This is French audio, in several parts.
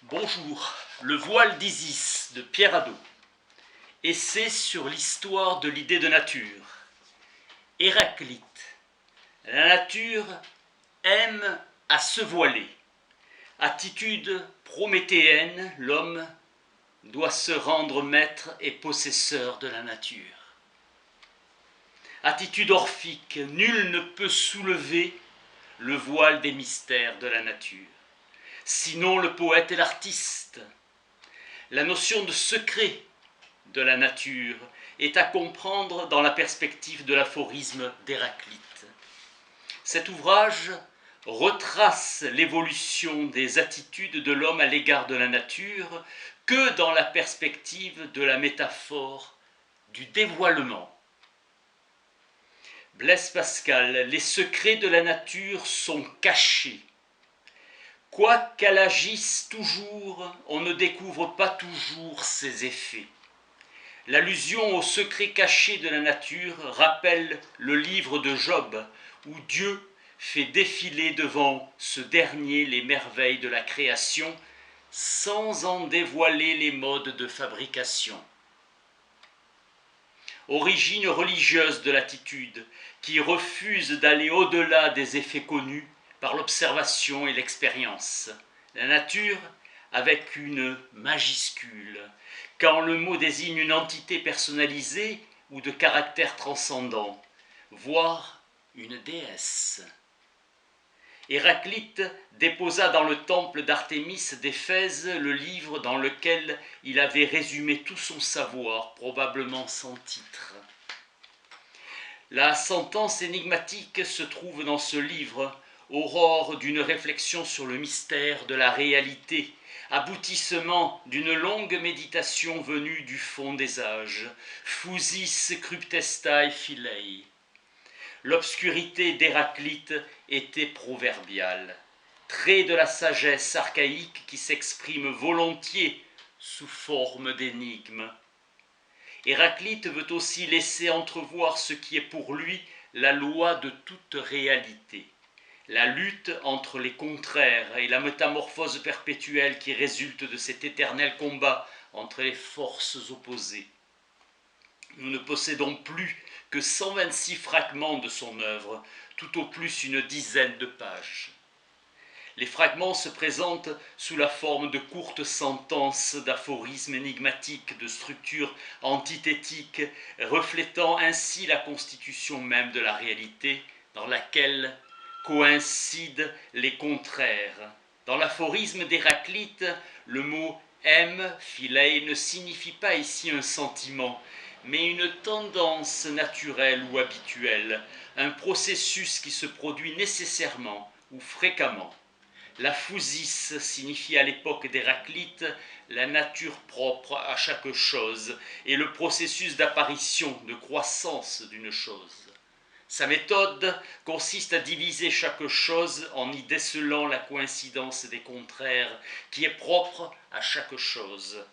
Bonjour, le voile d'Isis de Pierre Hadot. Essai sur l'histoire de l'idée de nature. Héraclite. La nature aime à se voiler. Attitude prométhéenne, l'homme doit se rendre maître et possesseur de la nature. Attitude orphique, nul ne peut soulever le voile des mystères de la nature, sinon le poète et l'artiste. La notion de secret de la nature est à comprendre dans la perspective de l'aphorisme d'Héraclite. Cet ouvrage retrace l'évolution des attitudes de l'homme à l'égard de la nature que dans la perspective de la métaphore du dévoilement. Blaise Pascal, les secrets de la nature sont cachés. Quoi qu'elle agisse toujours, on ne découvre pas toujours ses effets. L'allusion au secret caché de la nature rappelle le livre de Job, où Dieu fait défiler devant ce dernier les merveilles de la création, sans en dévoiler les modes de fabrication. Origine religieuse de l'attitude, qui refuse d'aller au-delà des effets connus par l'observation et l'expérience. La nature avec une majuscule, quand le mot désigne une entité personnalisée ou de caractère transcendant, voire une déesse. Héraclite déposa dans le temple d'Artémis d'Éphèse le livre dans lequel il avait résumé tout son savoir, probablement sans titre. La sentence énigmatique se trouve dans ce livre, aurore d'une réflexion sur le mystère de la réalité, aboutissement d'une longue méditation venue du fond des âges, fusis cryptestae filei. L'obscurité d'Héraclite était proverbiale, trait de la sagesse archaïque qui s'exprime volontiers sous forme d'énigmes. Héraclite veut aussi laisser entrevoir ce qui est pour lui la loi de toute réalité, la lutte entre les contraires et la métamorphose perpétuelle qui résulte de cet éternel combat entre les forces opposées. Nous ne possédons plus que 126 fragments de son œuvre, tout au plus une dizaine de pages. Les fragments se présentent sous la forme de courtes sentences d'aphorismes énigmatiques, de structures antithétiques, reflétant ainsi la constitution même de la réalité dans laquelle coïncident les contraires. Dans l'aphorisme d'Héraclite, le mot « philei » ne signifie pas ici un sentiment, mais une tendance naturelle ou habituelle, un processus qui se produit nécessairement ou fréquemment. La phusis signifie à l'époque d'Héraclite la nature propre à chaque chose et le processus d'apparition, de croissance d'une chose. Sa méthode consiste à diviser chaque chose en y décelant la coïncidence des contraires qui est propre à chaque chose.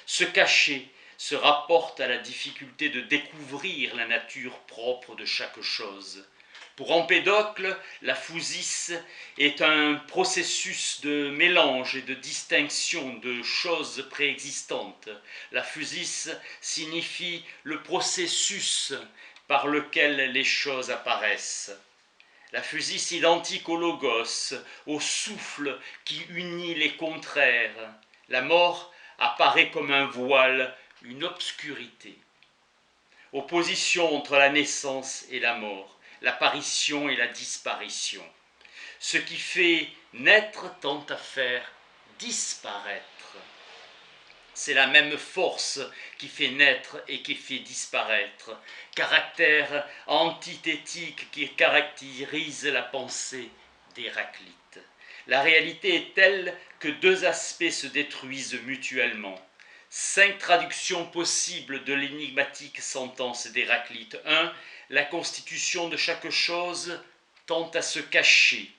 Se cacher se rapporte à la difficulté de découvrir la nature propre de chaque chose. Pour Empédocle, la phusis est un processus de mélange et de distinction de choses préexistantes. La phusis signifie le processus par lequel les choses apparaissent. La phusis identique au logos, au souffle qui unit les contraires. La mort apparaît comme un voile, une obscurité. Opposition entre la naissance et la mort, l'apparition et la disparition. Ce qui fait naître tend à faire disparaître. C'est la même force qui fait naître et qui fait disparaître, caractère antithétique qui caractérise la pensée d'Héraclite. La réalité est telle que deux aspects se détruisent mutuellement. 5 traductions possibles de l'énigmatique sentence d'Héraclite. 1. La constitution de chaque chose tend à se cacher,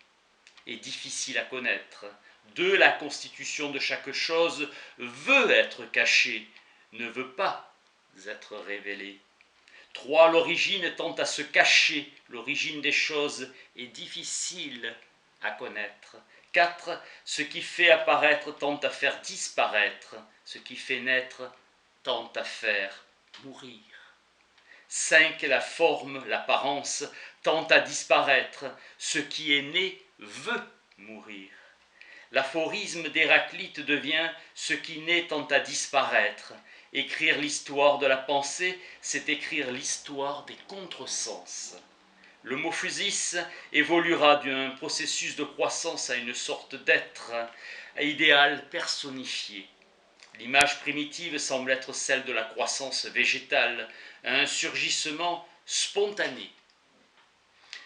est difficile à connaître. 2. La constitution de chaque chose veut être cachée, ne veut pas être révélée. 3. L'origine tend à se cacher, l'origine des choses est difficile à connaître. 4. Ce qui fait apparaître tend à faire disparaître, ce qui fait naître tend à faire mourir. 5. La forme, l'apparence, tend à disparaître, ce qui est né veut mourir. L'aphorisme d'Héraclite devient « ce qui naît tend à disparaître ». Écrire l'histoire de la pensée, c'est écrire l'histoire des contresens. Le mot physis évoluera d'un processus de croissance à une sorte d'être idéal personnifié. L'image primitive semble être celle de la croissance végétale, un surgissement spontané.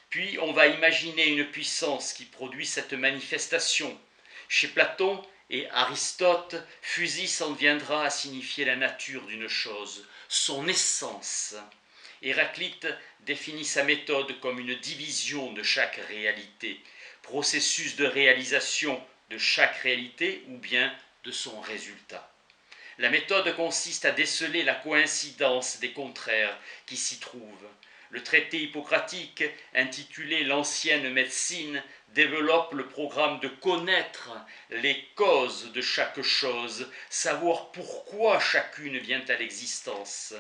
Puis on va imaginer une puissance qui produit cette manifestation. Chez Platon et Aristote, physis en viendra à signifier la nature d'une chose, son essence. Héraclite définit sa méthode comme une division de chaque réalité, processus de réalisation de chaque réalité ou bien de son résultat. La méthode consiste à déceler la coïncidence des contraires qui s'y trouvent. Le traité hippocratique, intitulé « L'ancienne médecine », développe le programme de connaître les causes de chaque chose, savoir pourquoi chacune vient à l'existence.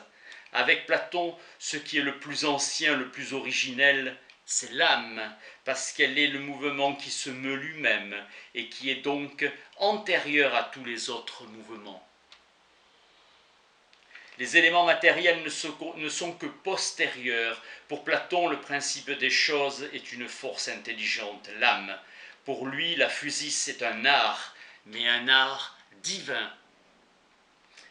Avec Platon, ce qui est le plus ancien, le plus originel, c'est l'âme, parce qu'elle est le mouvement qui se meut lui-même et qui est donc antérieur à tous les autres mouvements. Les éléments matériels ne sont que postérieurs. Pour Platon, le principe des choses est une force intelligente, l'âme. Pour lui, la physis est un art, mais un art divin.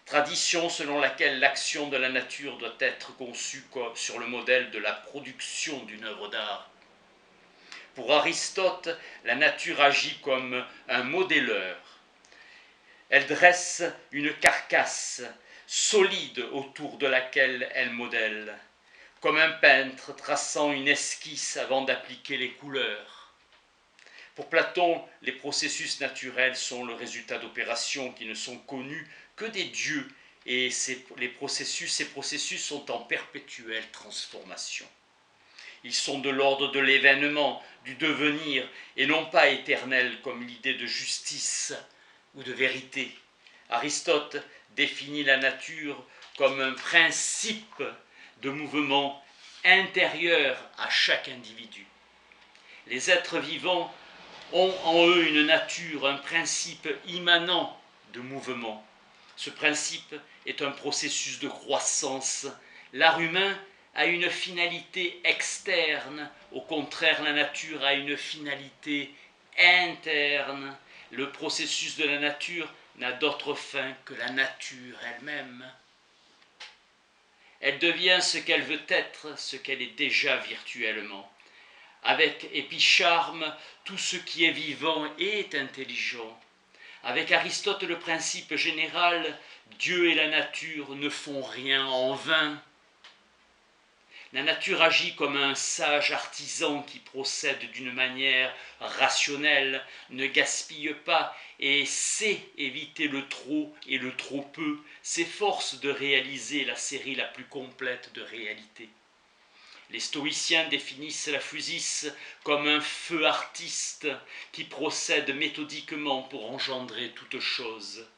Tradition selon laquelle l'action de la nature doit être conçue sur le modèle de la production d'une œuvre d'art. Pour Aristote, la nature agit comme un modéleur. Elle dresse une carcasse solide autour de laquelle elle modèle, comme un peintre traçant une esquisse avant d'appliquer les couleurs. Pour Platon, les processus naturels sont le résultat d'opérations qui ne sont connues que des dieux, et ces processus sont en perpétuelle transformation. Ils sont de l'ordre de l'événement, du devenir, et non pas éternels comme l'idée de justice ou de vérité. Aristote définit la nature comme un principe de mouvement intérieur à chaque individu. Les êtres vivants ont en eux une nature, un principe immanent de mouvement. Ce principe est un processus de croissance. L'art humain a une finalité externe, au contraire la nature a une finalité interne. Le processus de la nature n'a d'autre fin que la nature elle-même. Elle devient ce qu'elle veut être, ce qu'elle est déjà virtuellement. Avec Épicharme, tout ce qui est vivant est intelligent. Avec Aristote, le principe général, Dieu et la nature ne font rien en vain. La nature agit comme un sage artisan qui procède d'une manière rationnelle, ne gaspille pas et sait éviter le trop et le trop peu, s'efforce de réaliser la série la plus complète de réalités. Les stoïciens définissent la physis comme un feu artiste qui procède méthodiquement pour engendrer toute chose.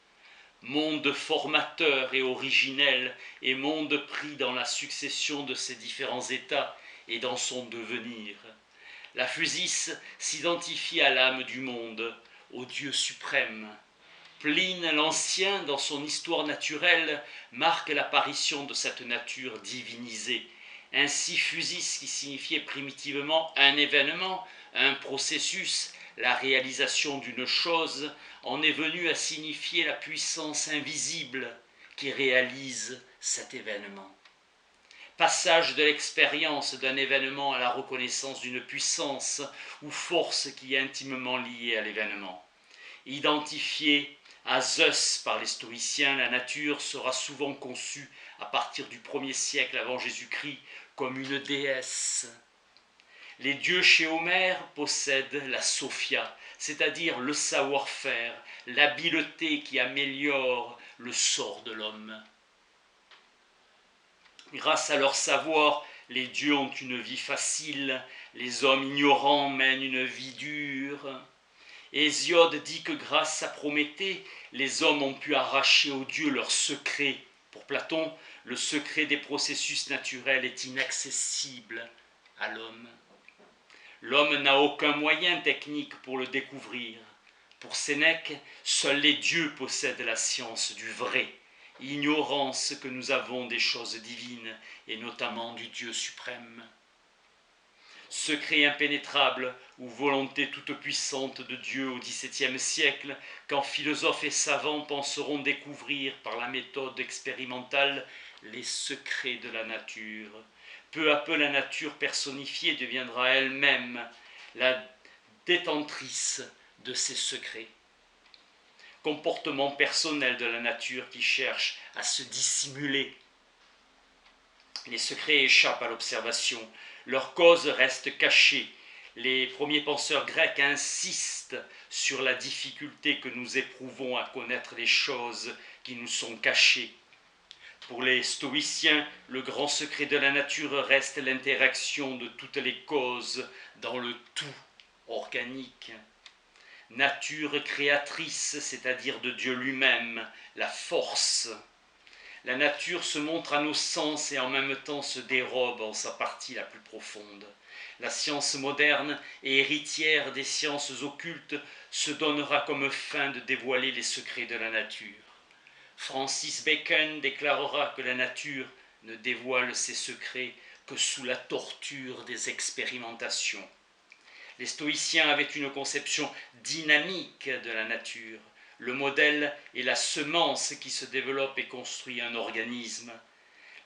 Monde formateur et originel, et monde pris dans la succession de ses différents états et dans son devenir. La physis s'identifie à l'âme du monde, au Dieu suprême. Pline l'Ancien, dans son histoire naturelle, marque l'apparition de cette nature divinisée. Ainsi, physis, qui signifiait primitivement un événement, un processus, la réalisation d'une chose, en est venu à signifier la puissance invisible qui réalise cet événement. Passage de l'expérience d'un événement à la reconnaissance d'une puissance ou force qui est intimement liée à l'événement. Identifiée à Zeus par les stoïciens, la nature sera souvent conçue à partir du 1er siècle avant Jésus-Christ comme une déesse. Les dieux chez Homère possèdent la Sophia, c'est-à-dire le savoir-faire, l'habileté qui améliore le sort de l'homme. Grâce à leur savoir, les dieux ont une vie facile, les hommes ignorants mènent une vie dure. Hésiode dit que grâce à Prométhée, les hommes ont pu arracher aux dieux leurs secrets. Pour Platon, le secret des processus naturels est inaccessible à l'homme. L'homme n'a aucun moyen technique pour le découvrir. Pour Sénèque, seuls les dieux possèdent la science du vrai, ignorance que nous avons des choses divines, et notamment du Dieu suprême. Secret impénétrable ou volonté toute puissante de Dieu au XVIIe siècle, quand philosophes et savants penseront découvrir par la méthode expérimentale les secrets de la nature. Peu à peu, la nature personnifiée deviendra elle-même la détentrice de ces secrets. Comportement personnel de la nature qui cherche à se dissimuler. Les secrets échappent à l'observation, leur cause reste cachée. Les premiers penseurs grecs insistent sur la difficulté que nous éprouvons à connaître les choses qui nous sont cachées. Pour les stoïciens, le grand secret de la nature reste l'interaction de toutes les causes dans le tout organique. Nature créatrice, c'est-à-dire de Dieu lui-même, la force. La nature se montre à nos sens et en même temps se dérobe en sa partie la plus profonde. La science moderne et héritière des sciences occultes se donnera comme fin de dévoiler les secrets de la nature. Francis Bacon déclarera que la nature ne dévoile ses secrets que sous la torture des expérimentations. Les stoïciens avaient une conception dynamique de la nature. Le modèle est la semence qui se développe et construit un organisme.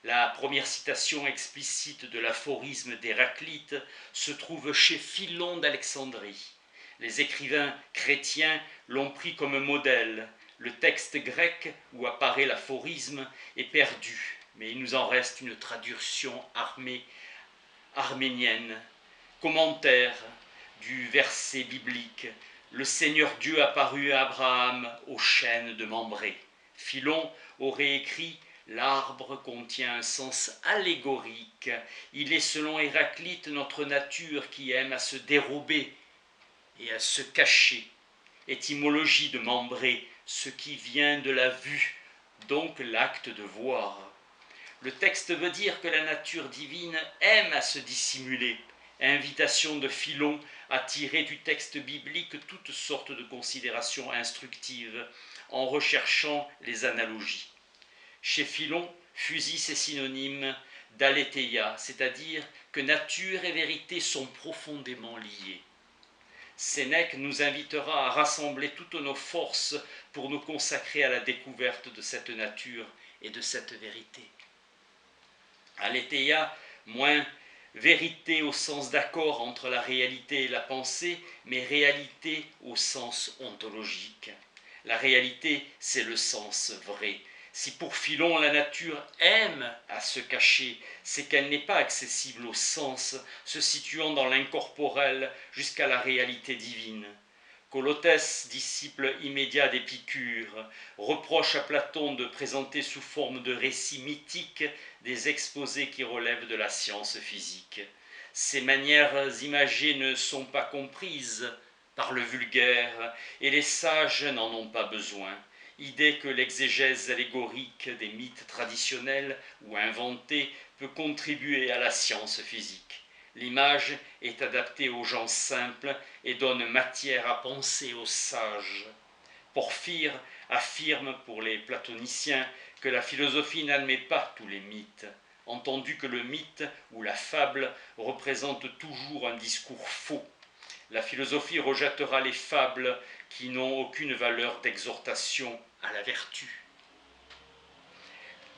La première citation explicite de l'aphorisme d'Héraclite se trouve chez Philon d'Alexandrie. Les écrivains chrétiens l'ont pris comme modèle. Le texte grec où apparaît l'aphorisme est perdu, mais il nous en reste une traduction arménienne. Commentaire du verset biblique. Le Seigneur Dieu apparut à Abraham au chêne de Mambré. Philon aurait écrit « L'arbre contient un sens allégorique. Il est selon Héraclite notre nature qui aime à se dérober et à se cacher. » Étymologie de Mambré, ce qui vient de la vue, donc l'acte de voir. Le texte veut dire que la nature divine aime à se dissimuler. Invitation de Philon à tirer du texte biblique toutes sortes de considérations instructives en recherchant les analogies. Chez Philon, physis est synonyme d'aletheia, c'est-à-dire que nature et vérité sont profondément liées. Sénèque nous invitera à rassembler toutes nos forces pour nous consacrer à la découverte de cette nature et de cette vérité. Aletheia, moins vérité au sens d'accord entre la réalité et la pensée, mais réalité au sens ontologique. La réalité, c'est le sens vrai. Si pour Philon la nature aime à se cacher, c'est qu'elle n'est pas accessible au sens, se situant dans l'incorporel jusqu'à la réalité divine. Colotès, disciple immédiat d'Épicure, reproche à Platon de présenter sous forme de récits mythiques des exposés qui relèvent de la science physique. Ces manières imagées ne sont pas comprises par le vulgaire et les sages n'en ont pas besoin. Idée que l'exégèse allégorique des mythes traditionnels ou inventés peut contribuer à la science physique. L'image est adaptée aux gens simples et donne matière à penser aux sages. Porphyre affirme pour les platoniciens que la philosophie n'admet pas tous les mythes, entendu que le mythe ou la fable représente toujours un discours faux. La philosophie rejettera les fables qui n'ont aucune valeur d'exhortation à la vertu.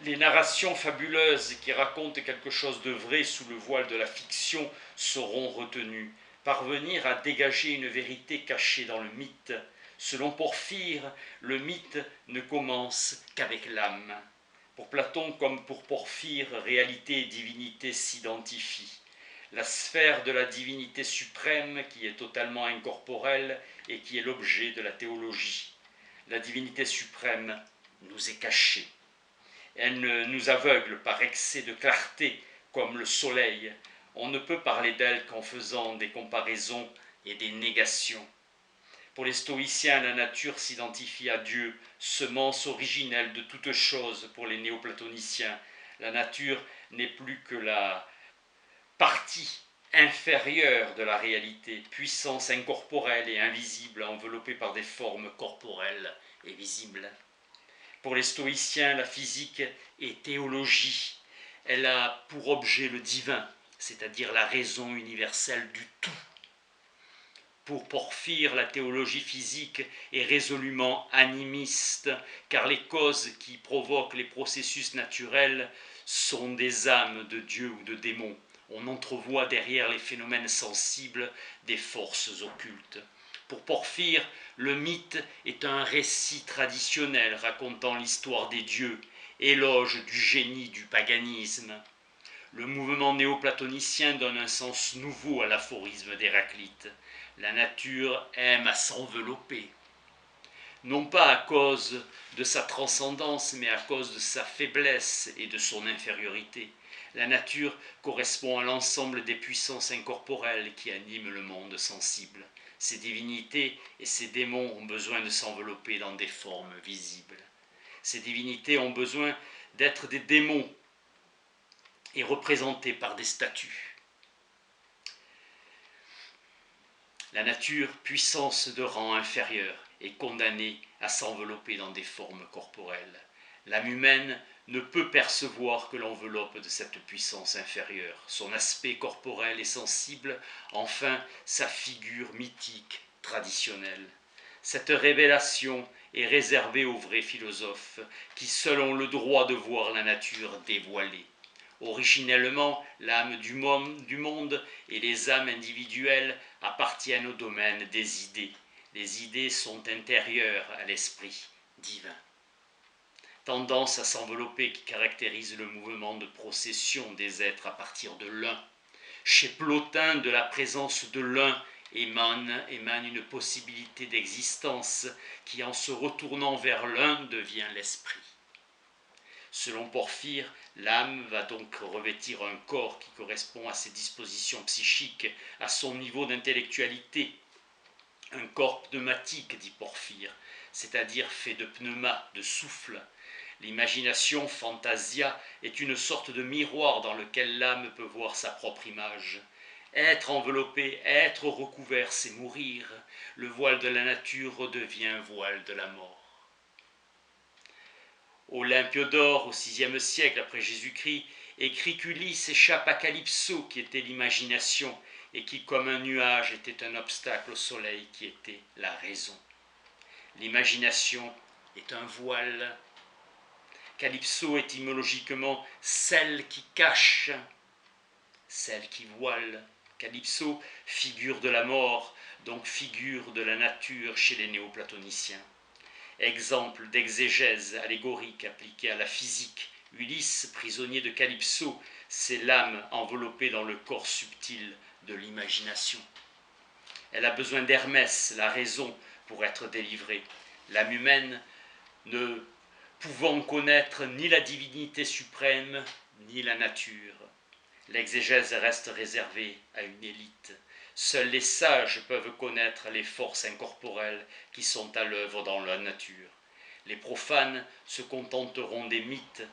Les narrations fabuleuses qui racontent quelque chose de vrai sous le voile de la fiction seront retenues. Parvenir à dégager une vérité cachée dans le mythe. Selon Porphyre, le mythe ne commence qu'avec l'âme. Pour Platon comme pour Porphyre, réalité et divinité s'identifient. La sphère de la divinité suprême qui est totalement incorporelle et qui est l'objet de la théologie. La divinité suprême nous est cachée. Elle nous aveugle par excès de clarté, comme le soleil. On ne peut parler d'elle qu'en faisant des comparaisons et des négations. Pour les stoïciens, la nature s'identifie à Dieu, semence originelle de toute chose. Pour les néoplatoniciens, la nature n'est plus que la partie inférieure de la réalité, puissance incorporelle et invisible enveloppée par des formes corporelles et visibles. Pour les stoïciens, la physique est théologie. Elle a pour objet le divin, c'est-à-dire la raison universelle du tout. Pour Porphyre, la théologie physique est résolument animiste, car les causes qui provoquent les processus naturels sont des âmes de Dieu ou de démons. On entrevoit derrière les phénomènes sensibles des forces occultes. Pour Porphyre, le mythe est un récit traditionnel racontant l'histoire des dieux, éloge du génie du paganisme. Le mouvement néoplatonicien donne un sens nouveau à l'aphorisme d'Héraclite. La nature aime à s'envelopper, non pas à cause de sa transcendance, mais à cause de sa faiblesse et de son infériorité. La nature correspond à l'ensemble des puissances incorporelles qui animent le monde sensible. Ces divinités et ces démons ont besoin de s'envelopper dans des formes visibles. Ces divinités ont besoin d'être des démons et représentés par des statues. La nature, puissance de rang inférieur, est condamnée à s'envelopper dans des formes corporelles. L'âme humaine ne peut percevoir que l'enveloppe de cette puissance inférieure, son aspect corporel et sensible, enfin sa figure mythique traditionnelle. Cette révélation est réservée aux vrais philosophes, qui seuls ont le droit de voir la nature dévoilée. Originellement, l'âme du monde et les âmes individuelles appartiennent au domaine des idées. Les idées sont intérieures à l'esprit divin. Tendance à s'envelopper qui caractérise le mouvement de procession des êtres à partir de l'un. Chez Plotin, de la présence de l'un émane une possibilité d'existence qui, en se retournant vers l'un, devient l'esprit. Selon Porphyre, l'âme va donc revêtir un corps qui correspond à ses dispositions psychiques, à son niveau d'intellectualité. Un corps pneumatique, dit Porphyre, c'est-à-dire fait de pneuma, de souffle. L'imagination, fantasia, est une sorte de miroir dans lequel l'âme peut voir sa propre image. Être enveloppé, être recouvert, c'est mourir. Le voile de la nature redevient voile de la mort. Olympiodore, au VIe siècle après Jésus-Christ, écrit qu'Ulysse échappe à Calypso, qui était l'imagination, et qui, comme un nuage, était un obstacle au soleil, qui était la raison. L'imagination est un voile. Calypso, étymologiquement, celle qui cache, celle qui voile. Calypso, figure de la mort, donc figure de la nature chez les néoplatoniciens. Exemple d'exégèse allégorique appliquée à la physique. Ulysse, prisonnier de Calypso, c'est l'âme enveloppée dans le corps subtil de l'imagination. Elle a besoin d'Hermès, la raison, pour être délivrée. L'âme humaine, ne pouvant connaître ni la divinité suprême, ni la nature. L'exégèse reste réservée à une élite. Seuls les sages peuvent connaître les forces incorporelles qui sont à l'œuvre dans la nature. Les profanes se contenteront des mythes.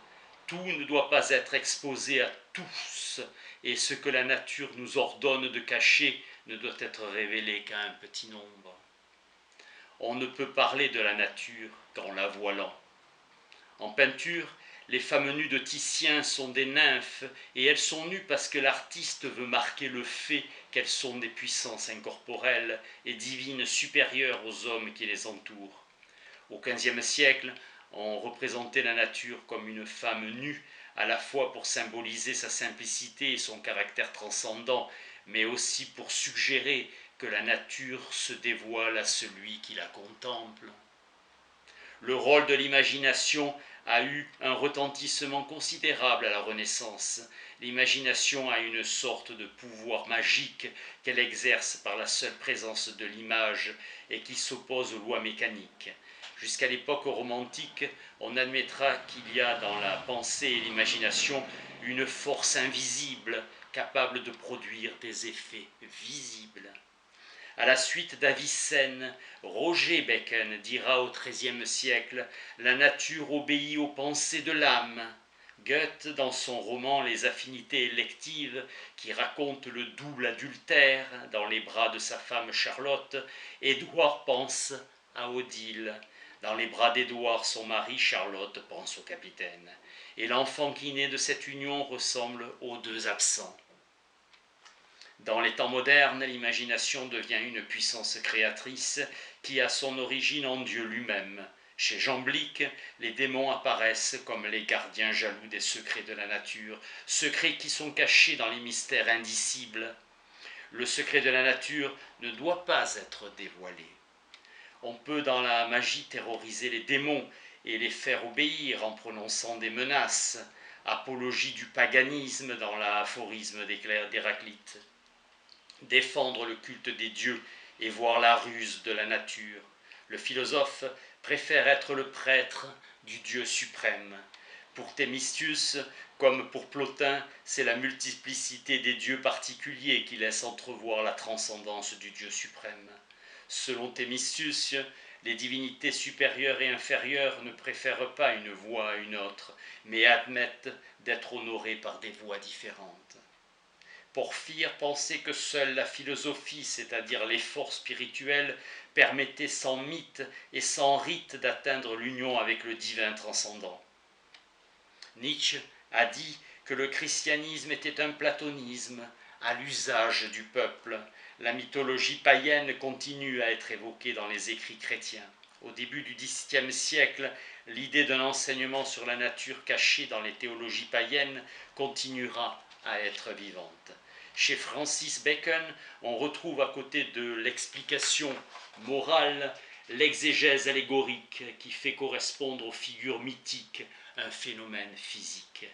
Tout ne doit pas être exposé à tous, et ce que la nature nous ordonne de cacher ne doit être révélé qu'à un petit nombre. On ne peut parler de la nature qu'en la voilant. En peinture, les femmes nues de Titien sont des nymphes, et elles sont nues parce que l'artiste veut marquer le fait qu'elles sont des puissances incorporelles et divines supérieures aux hommes qui les entourent. Au XVe siècle, on représentait la nature comme une femme nue, à la fois pour symboliser sa simplicité et son caractère transcendant, mais aussi pour suggérer que la nature se dévoile à celui qui la contemple. Le rôle de l'imagination a eu un retentissement considérable à la Renaissance. L'imagination a une sorte de pouvoir magique qu'elle exerce par la seule présence de l'image et qui s'oppose aux lois mécaniques. Jusqu'à l'époque romantique, on admettra qu'il y a dans la pensée et l'imagination une force invisible capable de produire des effets visibles. À la suite d'Avicenne, Roger Bacon dira au XIIIe siècle « La nature obéit aux pensées de l'âme ». Goethe, dans son roman Les affinités électives, qui raconte le double adultère dans les bras de sa femme Charlotte, Édouard pense à Odile. Dans les bras d'Édouard, son mari, Charlotte pense au capitaine. Et l'enfant qui naît de cette union ressemble aux deux absents. Dans les temps modernes, l'imagination devient une puissance créatrice qui a son origine en Dieu lui-même. Chez Jean Blic, les démons apparaissent comme les gardiens jaloux des secrets de la nature, secrets qui sont cachés dans les mystères indicibles. Le secret de la nature ne doit pas être dévoilé. On peut dans la magie terroriser les démons et les faire obéir en prononçant des menaces, apologie du paganisme dans l'aphorisme d'Héraclite. Défendre le culte des dieux et voir la ruse de la nature. Le philosophe préfère être le prêtre du Dieu suprême. Pour Thémistius, comme pour Plotin, c'est la multiplicité des dieux particuliers qui laisse entrevoir la transcendance du Dieu suprême. Selon Thémistius, les divinités supérieures et inférieures ne préfèrent pas une voie à une autre, mais admettent d'être honorées par des voies différentes. Porphyre pensait que seule la philosophie, c'est-à-dire l'effort spirituel, permettait sans mythe et sans rite d'atteindre l'union avec le divin transcendant. Nietzsche a dit que le christianisme était un platonisme à l'usage du peuple. La mythologie païenne continue à être évoquée dans les écrits chrétiens. Au début du XVIIe siècle, l'idée d'un enseignement sur la nature caché dans les théologies païennes continuera à être vivante. Chez Francis Bacon, on retrouve à côté de l'explication morale l'exégèse allégorique qui fait correspondre aux figures mythiques un phénomène physique.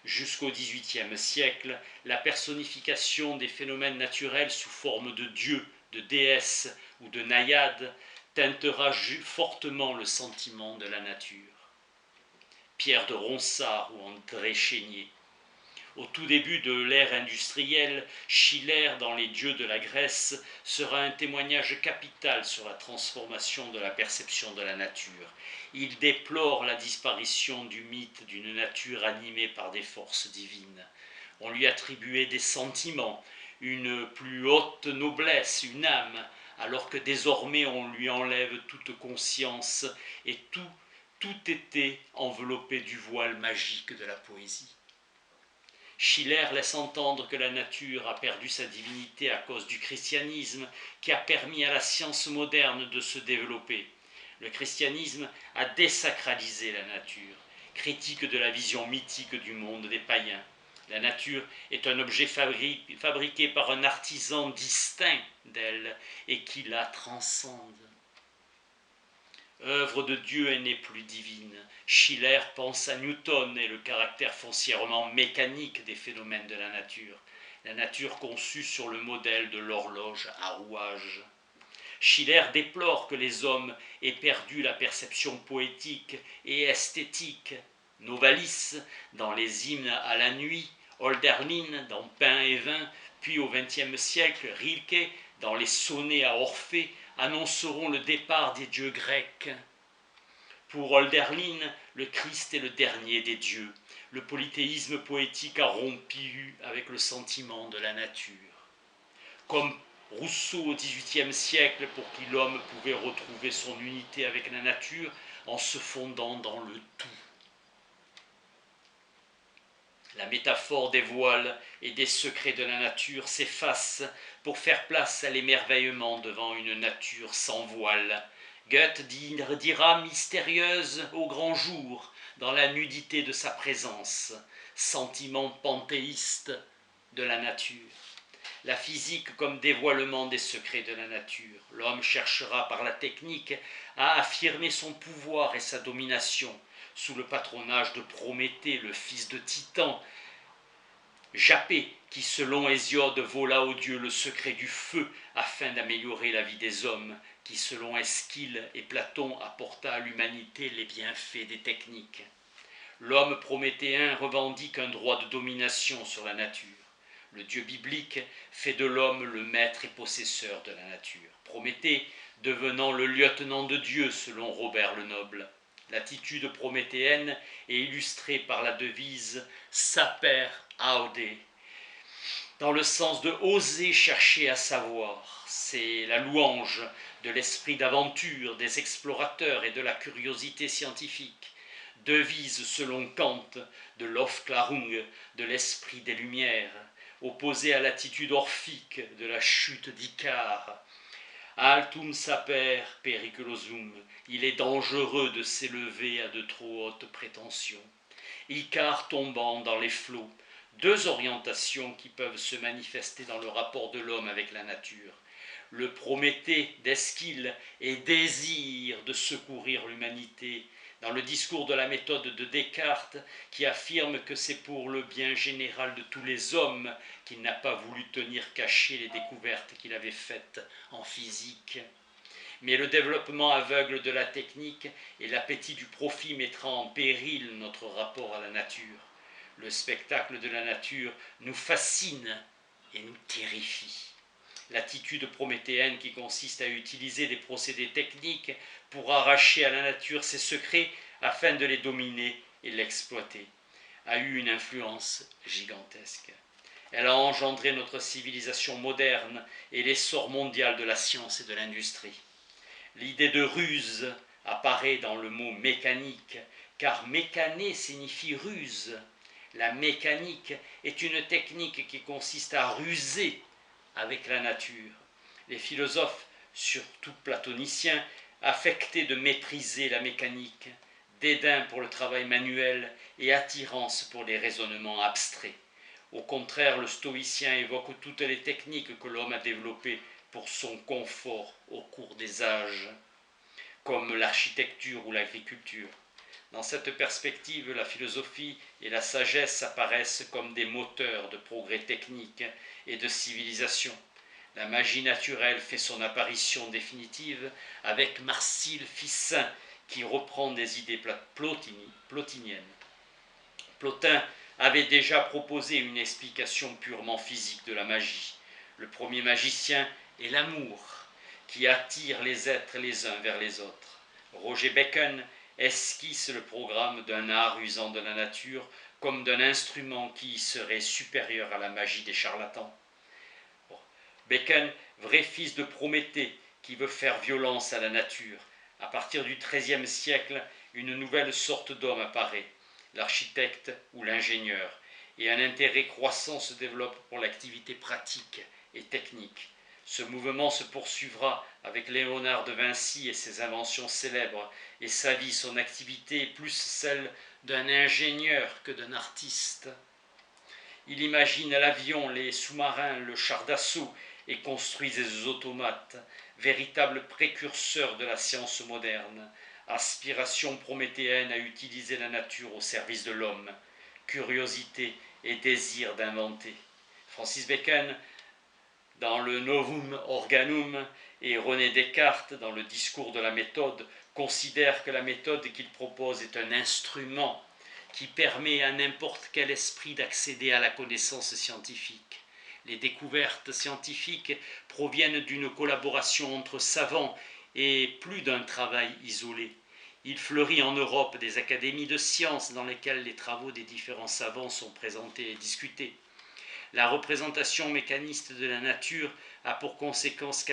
Jusqu'au XVIIIe siècle, la personnification des phénomènes naturels sous forme de dieux, de déesses ou de naïades teintera fortement le sentiment de la nature. Pierre de Ronsard ou André Chénier. Au tout début de l'ère industrielle, Schiller, dans Les dieux de la Grèce, sera un témoignage capital sur la transformation de la perception de la nature. Il déplore la disparition du mythe d'une nature animée par des forces divines. On lui attribuait des sentiments, une plus haute noblesse, une âme, alors que désormais on lui enlève toute conscience et tout était enveloppé du voile magique de la poésie. Schiller laisse entendre que la nature a perdu sa divinité à cause du christianisme qui a permis à la science moderne de se développer. Le christianisme a désacralisé la nature, critique de la vision mythique du monde des païens. La nature est un objet fabriqué par un artisan distinct d'elle et qui la transcende. Œuvre de Dieu, elle n'est plus divine. Schiller pense à Newton et le caractère foncièrement mécanique des phénomènes de la nature conçue sur le modèle de l'horloge à rouage. Schiller déplore que les hommes aient perdu la perception poétique et esthétique. Novalis, dans les hymnes à la nuit, Hölderlin, dans Pain et vin, puis au XXe siècle, Rilke, dans les sonnets à Orphée, annonceront le départ des dieux grecs. Pour Hölderlin, le Christ est le dernier des dieux. Le polythéisme poétique a rompu avec le sentiment de la nature. Comme Rousseau au XVIIIe siècle, pour qui l'homme pouvait retrouver son unité avec la nature en se fondant dans le tout. La métaphore des voiles et des secrets de la nature s'efface pour faire place à l'émerveillement devant une nature sans voile. Goethe dira mystérieuse au grand jour, dans la nudité de sa présence, sentiment panthéiste de la nature. La physique comme dévoilement des secrets de la nature. L'homme cherchera par la technique à affirmer son pouvoir et sa domination, sous le patronage de Prométhée, le fils de Titan, Japet, qui selon Hésiode vola aux dieux le secret du feu afin d'améliorer la vie des hommes, qui selon Eschyle et Platon apporta à l'humanité les bienfaits des techniques. L'homme prométhéen revendique un droit de domination sur la nature. le Dieu biblique, fait de l'homme le maître et possesseur de la nature. Prométhée devenant le lieutenant de Dieu selon Robert le Noble. L'attitude prométhéenne est illustrée par la devise « Saper aude », dans le sens de oser chercher à savoir. C'est la louange de l'esprit d'aventure des explorateurs et de la curiosité scientifique. Devise selon Kant de l'Aufklärung, de l'esprit des Lumières, opposée à l'attitude orphique de la chute d'Icare. Altum saper periculosum, il est dangereux de s'élever à de trop hautes prétentions. Icare tombant dans les flots, deux orientations qui peuvent se manifester dans le rapport de l'homme avec la nature. Le Prométhée d'Eschyle et désir de secourir l'humanité, dans le discours de la méthode de Descartes, qui affirme que c'est pour le bien général de tous les hommes qu'il n'a pas voulu tenir cachées les découvertes qu'il avait faites en physique. Mais le développement aveugle de la technique et l'appétit du profit mettra en péril notre rapport à la nature. Le spectacle de la nature nous fascine et nous terrifie. L'attitude prométhéenne qui consiste à utiliser des procédés techniques pour arracher à la nature ses secrets afin de les dominer et l'exploiter a eu une influence gigantesque. Elle a engendré notre civilisation moderne et l'essor mondial de la science et de l'industrie. L'idée de ruse apparaît dans le mot mécanique, car mécaner signifie ruse. La mécanique est une technique qui consiste à ruser avec la nature. Les philosophes, surtout platoniciens, affectaient de mépriser la mécanique, dédain pour le travail manuel et attirance pour les raisonnements abstraits. Au contraire, le stoïcien évoque toutes les techniques que l'homme a développées pour son confort au cours des âges, comme l'architecture ou l'agriculture. Dans cette perspective, la philosophie et la sagesse apparaissent comme des moteurs de progrès technique et de civilisation. La magie naturelle fait son apparition définitive avec Marsile Ficin, qui reprend des idées plotiniennes. Plotin avait déjà proposé une explication purement physique de la magie. Le premier magicien est l'amour, qui attire les êtres les uns vers les autres. Roger Bacon esquisse le programme d'un art usant de la nature comme d'un instrument qui serait supérieur à la magie des charlatans. Bacon, vrai fils de Prométhée, qui veut faire violence à la nature. À partir du XIIIe siècle, une nouvelle sorte d'homme apparaît, l'architecte ou l'ingénieur, et un intérêt croissant se développe pour l'activité pratique et technique. Ce mouvement se poursuivra avec Léonard de Vinci et ses inventions célèbres, et sa vie, son activité est plus celle d'un ingénieur que d'un artiste. Il imagine l'avion, les sous-marins, le char d'assaut et construit des automates, véritable précurseur de la science moderne, aspiration prométhéenne à utiliser la nature au service de l'homme, curiosité et désir d'inventer. Francis Bacon, dans le Novum Organum, et René Descartes, dans le discours de la méthode, considèrent que la méthode qu'il propose est un instrument qui permet à n'importe quel esprit d'accéder à la connaissance scientifique. Les découvertes scientifiques proviennent d'une collaboration entre savants et plus d'un travail isolé. Il fleurit en Europe des académies de sciences dans lesquelles les travaux des différents savants sont présentés et discutés. La représentation mécaniste de la nature a pour conséquence